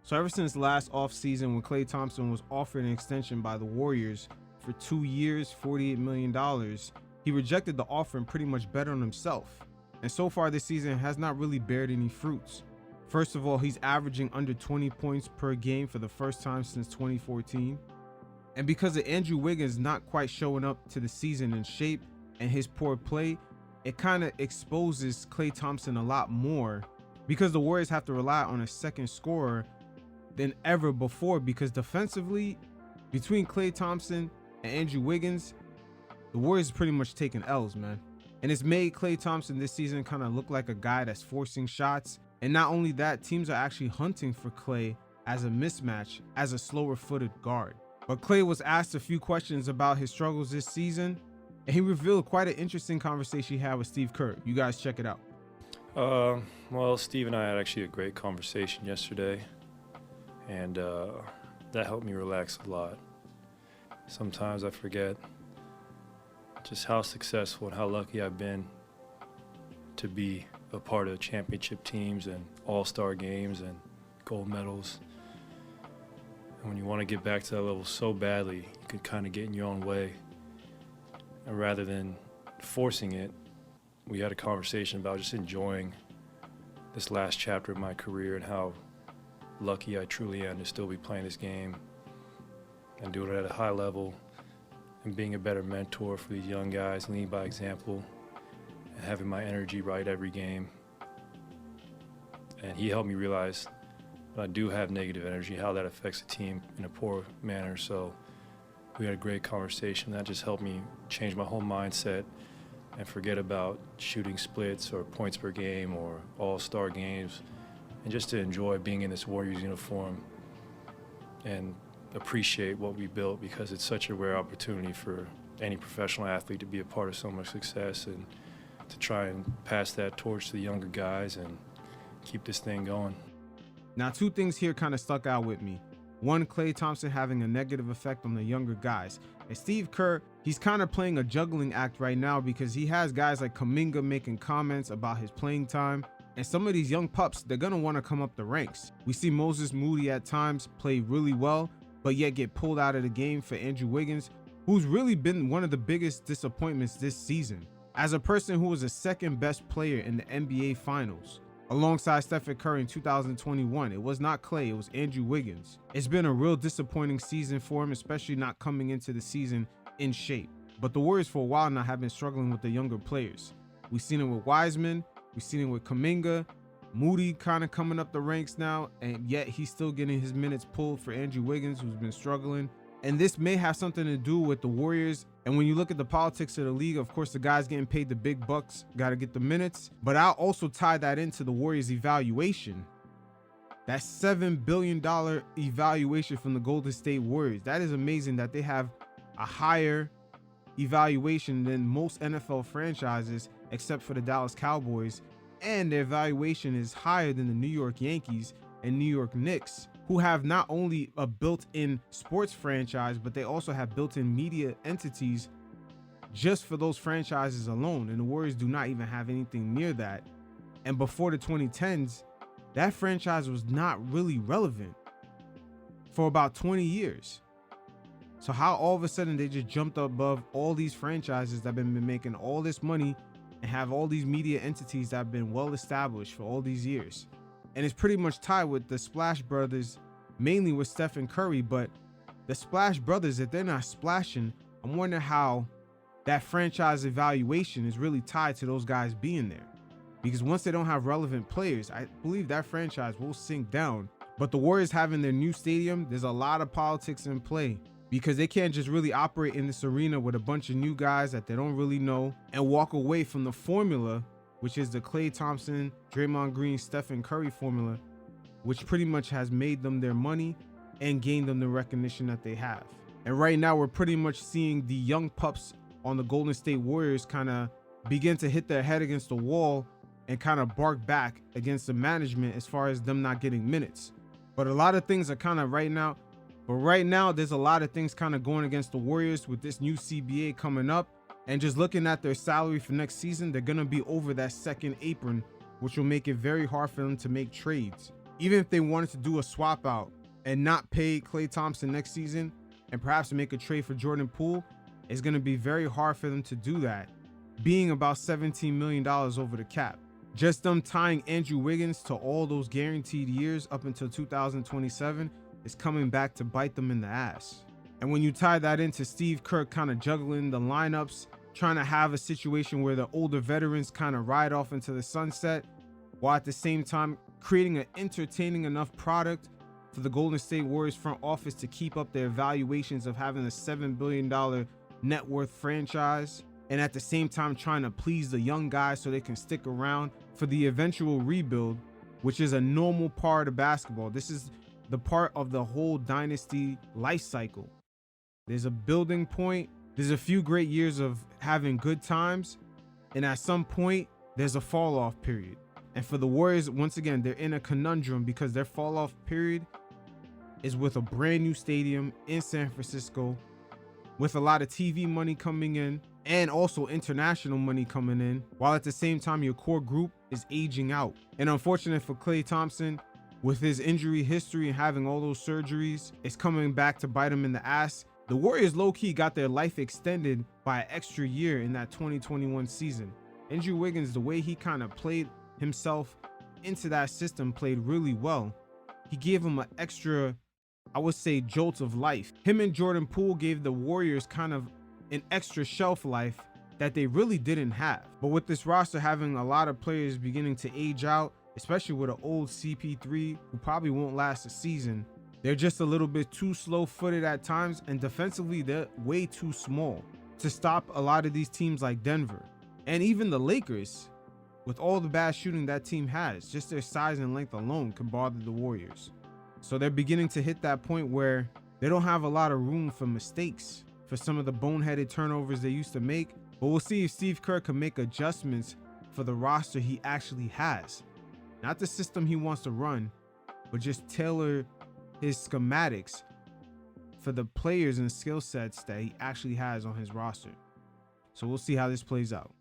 So ever since last offseason when Klay Thompson was offered an extension by the Warriors for 2 years, $48 million, he rejected the offer and pretty much bet on himself. And so far this season has not really bared any fruits. First of all, he's averaging under 20 points per game for the first time since 2014. And because of Andrew Wiggins not quite showing up to the season in shape and his poor play, it kind of exposes Klay Thompson a lot more because the Warriors have to rely on a second scorer than ever before, because defensively, between Klay Thompson and Andrew Wiggins, the Warriors pretty much taking L's, man. And it's made Klay Thompson this season kind of look like a guy that's forcing shots. And not only that, teams are actually hunting for Klay as a mismatch, as a slower footed guard. But Klay was asked a few questions about his struggles this season, and he revealed quite an interesting conversation he had with Steve Kerr. You guys check it out. Well, Steve and I had actually a great conversation yesterday, and that helped me relax a lot. Sometimes I forget just how successful and how lucky I've been to be a part of championship teams and all-star games and gold medals. And when you want to get back to that level so badly, you can kind of get in your own way. And rather than forcing it, we had a conversation about just enjoying this last chapter of my career and how lucky I truly am to still be playing this game and do it at a high level and being a better mentor for these young guys, leading by example and having my energy right every game. And he helped me realize when I do have negative energy, how that affects the team in a poor manner. So we had a great conversation. That just helped me change my whole mindset and forget about shooting splits or points per game or all-star games, and just to enjoy being in this Warriors uniform and appreciate what we built, because it's such a rare opportunity for any professional athlete to be a part of so much success and to try and pass that torch to the younger guys and keep this thing going. Now, two things here kind of stuck out with me. One, Klay Thompson having a negative effect on the younger guys. And Steve Kerr, he's kind of playing a juggling act right now, because he has guys like Kuminga making comments about his playing time. And some of these young pups, they're going to want to come up the ranks. We see Moses Moody at times play really well, but yet get pulled out of the game for Andrew Wiggins, who's really been one of the biggest disappointments this season. As a person who was the second best player in the NBA Finals, alongside Stephen Curry in 2021, it was not Klay, it was Andrew Wiggins. It's been a real disappointing season for him, especially not coming into the season in shape. But the Warriors for a while now have been struggling with the younger players. We've seen it with Wiseman, we've seen it with Kuminga, Moody kind of coming up the ranks now, and yet he's still getting his minutes pulled for Andrew Wiggins, who's been struggling. And this may have something to do with the Warriors. And when you look at the politics of the league, of course, the guys getting paid the big bucks got to get the minutes. But I'll also tie that into the Warriors evaluation. That $7 billion evaluation from the Golden State Warriors. That is amazing that they have a higher evaluation than most NFL franchises, except for the Dallas Cowboys. And their evaluation is higher than the New York Yankees and New York Knicks, who have not only a built-in sports franchise, but they also have built-in media entities just for those franchises alone. And the Warriors do not even have anything near that. And before the 2010s, that franchise was not really relevant for about 20 years. So how all of a sudden they just jumped above all these franchises that have been making all this money and have all these media entities that have been well established for all these years? And it's pretty much tied with the Splash Brothers, mainly with Stephen Curry. But the Splash Brothers, if they're not splashing, I'm wondering how that franchise evaluation is really tied to those guys being there. Because once they don't have relevant players, I believe that franchise will sink down. But the Warriors having their new stadium, there's a lot of politics in play, because they can't just really operate in this arena with a bunch of new guys that they don't really know and walk away from the formula, which is the Klay Thompson, Draymond Green, Stephen Curry formula, which pretty much has made them their money and gained them the recognition that they have. And right now we're pretty much seeing the young pups on the Golden State Warriors kind of begin to hit their head against the wall and kind of bark back against the management as far as them not getting minutes. But a lot of things are kind of right now there's a lot of things kind of going against the Warriors with this new CBA coming up. And just looking at their salary for next season, they're going to be over that second apron, which will make it very hard for them to make trades. Even if they wanted to do a swap out and not pay Klay Thompson next season and perhaps make a trade for Jordan Poole, it's going to be very hard for them to do that, being about $17 million over the cap. Just them tying Andrew Wiggins to all those guaranteed years up until 2027 is coming back to bite them in the ass. And when you tie that into Steve Kerr kind of juggling the lineups, trying to have a situation where the older veterans kind of ride off into the sunset, while at the same time creating an entertaining enough product for the Golden State Warriors front office to keep up their valuations of having a $7 billion net worth franchise, and at the same time trying to please the young guys so they can stick around for the eventual rebuild, which is a normal part of basketball. This is the part of the whole dynasty life cycle. There's a building point, there's a few great years of having good times, and at some point there's a fall off period. And for the Warriors, once again, they're in a conundrum because their fall off period is with a brand new stadium in San Francisco, with a lot of TV money coming in and also international money coming in, while at the same time your core group is aging out. And unfortunate for Klay Thompson, with his injury history and having all those surgeries, it's coming back to bite him in the ass. The Warriors low-key got their life extended by an extra year in that 2021 season. Andrew Wiggins, the way he kind of played himself into that system, played really well. He gave him an extra, I would say, jolt of life. Him and Jordan Poole gave the Warriors kind of an extra shelf life that they really didn't have. But with this roster having a lot of players beginning to age out, especially with an old CP3 who probably won't last a season, they're just a little bit too slow-footed at times, and defensively they're way too small to stop a lot of these teams like Denver. And even the Lakers, with all the bad shooting that team has, just their size and length alone can bother the Warriors. So they're beginning to hit that point where they don't have a lot of room for mistakes, for some of the boneheaded turnovers they used to make. But we'll see if Steve Kerr can make adjustments for the roster he actually has. Not the system he wants to run, but just tailor his schematics for the players and skill sets that he actually has on his roster. So we'll see how this plays out.